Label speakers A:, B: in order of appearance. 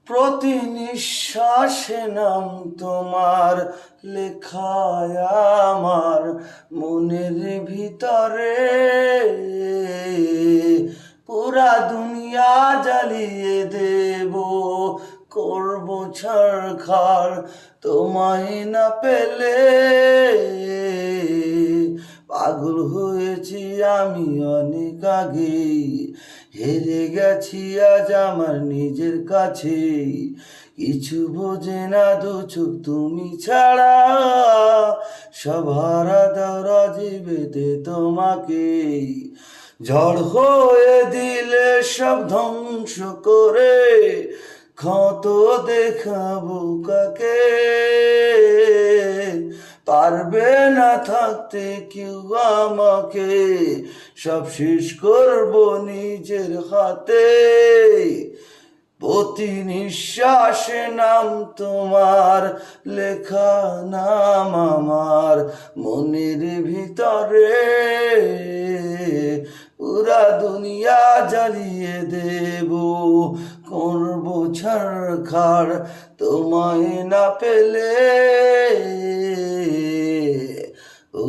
A: প্রতি নিঃশ্বাসে নাম তোমার লেখায় আমার মনের ভিতরে। পুরা দুনিয়া জ্বালিয়ে দেব, করব ছারখার তোমায় না পেলে। পাগল হয়েছি আমি অনেক আগেই, হেরে গেছি আজ আমার নিজের কাছে। কিছু বোঝে না দু চোখ তুমি ছাড়া, সব হারা দাওরা জীবেতে তোমাকে। ঝড় হয়ে দিলে সব ধ্বংস করে, ক্ষত দেখাবো কাকে। পারবে না থাকতে কেউ আমাকে, সব শেষ করব নিজের হাতে। প্রতি নিঃশ্বাসে নাম তোমার লেখা, নাম আমার মনের ভিতরে। পুরা দুনিয়া জ্বালিয়ে দেব, করব ছারখার তোমায় না পেলে। ও